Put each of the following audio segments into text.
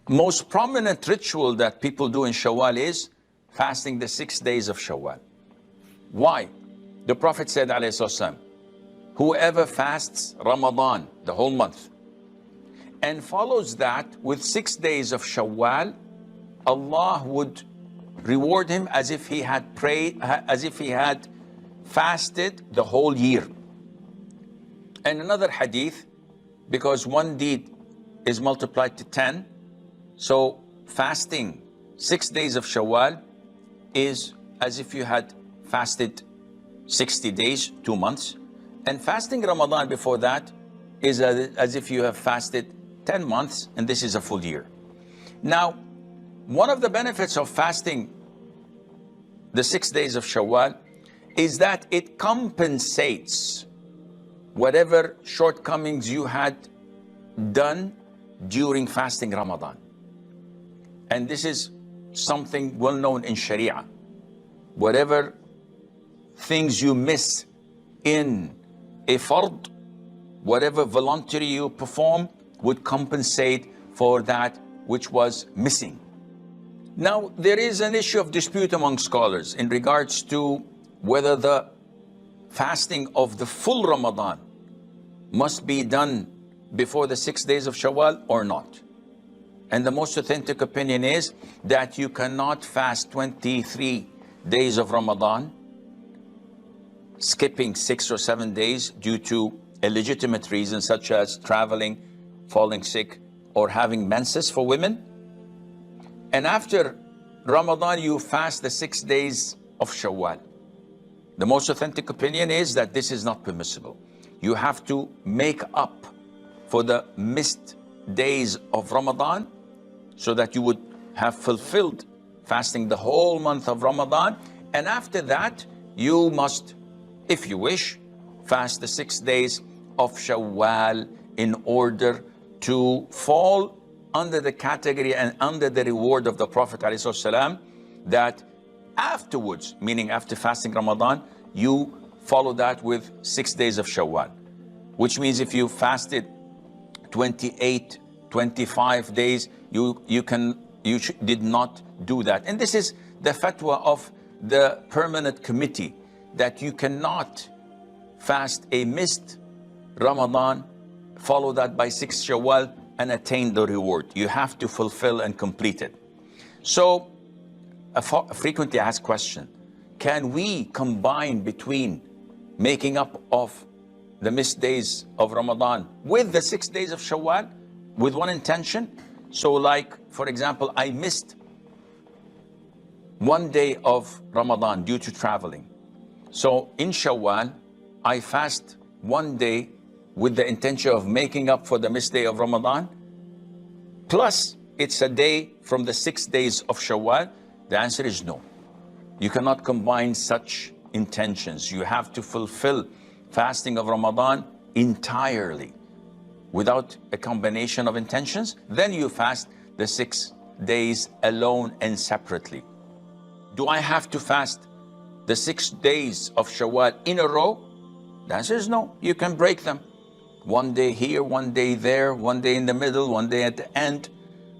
Most prominent ritual that people do in Shawwal is fasting the 6 days of Shawwal. Why? The Prophet said, alayhi wasallam, whoever fasts Ramadan, the whole month, and follows that with 6 days of Shawwal, Allah would reward him as if he had prayed, as if he had fasted the whole year. And another hadith, because one deed is multiplied to 10, so fasting 6 days of Shawwal is as if you had fasted 60 days, 2 months. And fasting Ramadan before that is as if you have fasted 10 months, and this is a full year. Now, one of the benefits of fasting the 6 days of Shawwal is that it compensates whatever shortcomings you had done during fasting Ramadan. And this is something well known in Sharia. Whatever things you miss in a fard, whatever voluntary you perform would compensate for that which was missing. Now, there is an issue of dispute among scholars in regards to whether the fasting of the full Ramadan must be done before the 6 days of Shawwal or not. And the most authentic opinion is that you cannot fast 23 days of Ramadan, skipping 6 or 7 days due to illegitimate reasons such as traveling, falling sick, or having menses for women. And after Ramadan, you fast the 6 days of Shawwal. The most authentic opinion is that this is not permissible. You have to make up for the missed days of Ramadan so that you would have fulfilled fasting the whole month of Ramadan. And after that, you must, if you wish, fast the 6 days of Shawwal in order to fall under the category and under the reward of the Prophet ﷺ, that afterwards, meaning after fasting Ramadan, you follow that with 6 days of Shawwal. Which means if you fasted 28, 25 days, you did not do that. And this is the fatwa of the permanent committee, that you cannot fast a missed Ramadan, follow that by 6 Shawwal, and attain the reward. You have to fulfill and complete it. So, a frequently asked question, can we combine between making up of the missed days of Ramadan with the 6 days of Shawwal with one intention? So like, for example, I missed 1 day of Ramadan due to traveling. So in Shawwal, I fast 1 day with the intention of making up for the missed day of Ramadan, plus it's a day from the 6 days of Shawwal. The answer is no. You cannot combine such intentions. You have to fulfill fasting of Ramadan entirely without a combination of intentions. Then you fast the 6 days alone and separately. Do I have to fast the 6 days of Shawwal in a row? The answer is no. You can break them. 1 day here, 1 day there, 1 day in the middle, 1 day at the end,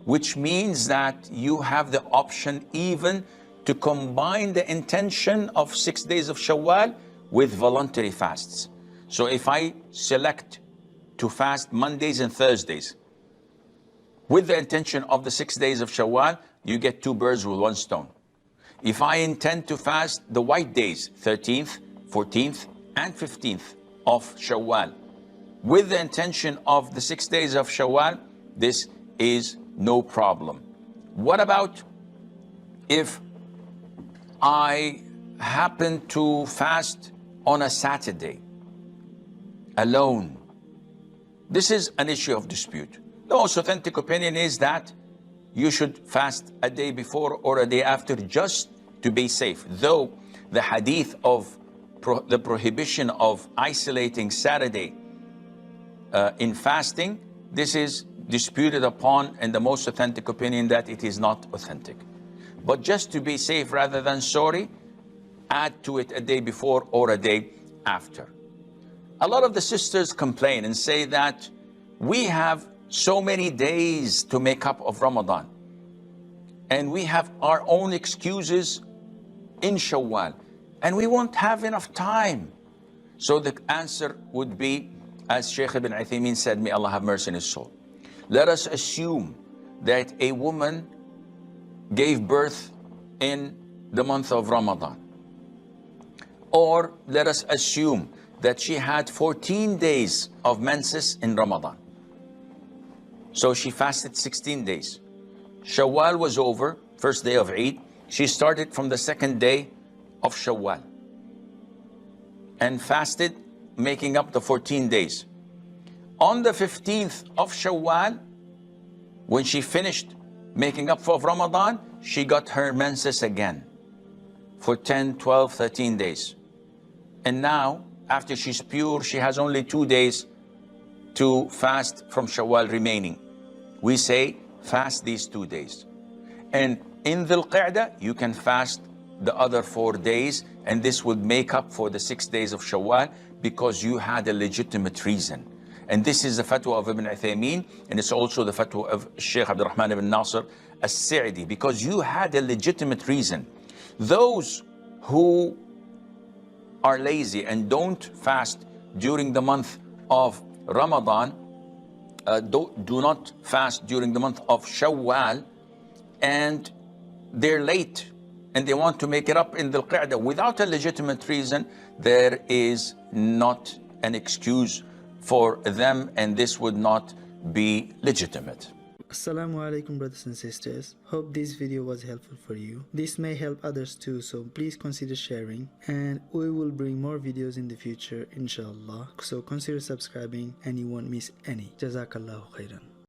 which means that you have the option even to combine the intention of 6 days of Shawwal with voluntary fasts. So if I select to fast Mondays and Thursdays with the intention of the 6 days of Shawwal, you get 2 birds with 1 stone. If I intend to fast the white days, 13th, 14th, and 15th of Shawwal, with the intention of the 6 days of Shawwal, this is no problem. What about if I happen to fast on a Saturday alone? This is an issue of dispute. The most authentic opinion is that you should fast a day before or a day after just to be safe. Though the hadith of the prohibition of isolating Saturday in fasting, this is disputed upon, and the most authentic opinion that it is not authentic. But just to be safe rather than sorry, add to it a day before or a day after. A lot of the sisters complain and say that we have so many days to make up of Ramadan. And we have our own excuses in Shawwal, and we won't have enough time. So the answer would be, as Shaykh ibn Uthaymeen said, may Allah have mercy on his soul. Let us assume that a woman gave birth in the month of Ramadan. Or let us assume that she had 14 days of menses in Ramadan. So she fasted 16 days. Shawwal was over, first day of Eid. She started from the second day of Shawwal and fasted, making up the 14 days. On the 15th of Shawwal, when she finished making up for Ramadan, she got her menses again for 10, 12, 13 days. And now, after she's pure, she has only 2 days to fast from Shawwal remaining. We say, fast these 2 days. And in Dhul Qa'dah, you can fast the other 4 days, and this would make up for the 6 days of Shawwal because you had a legitimate reason. And this is the fatwa of Ibn Uthaymeen, and it's also the fatwa of Shaykh Abdul Rahman ibn Nasir as-Sa'di, because you had a legitimate reason. Those who are lazy and don't fast during the month of Ramadan, do not fast during the month of Shawwal, and they're late and they want to make it up in Dhul Qa'dah without a legitimate reason, there is not an excuse for them, and this would not be legitimate. Assalamu alaikum, brothers and sisters. Hope this video was helpful for you. This may help others too, so please consider sharing, and we will bring more videos in the future, inshallah. So consider subscribing and you won't miss any. Jazakallahu khairan.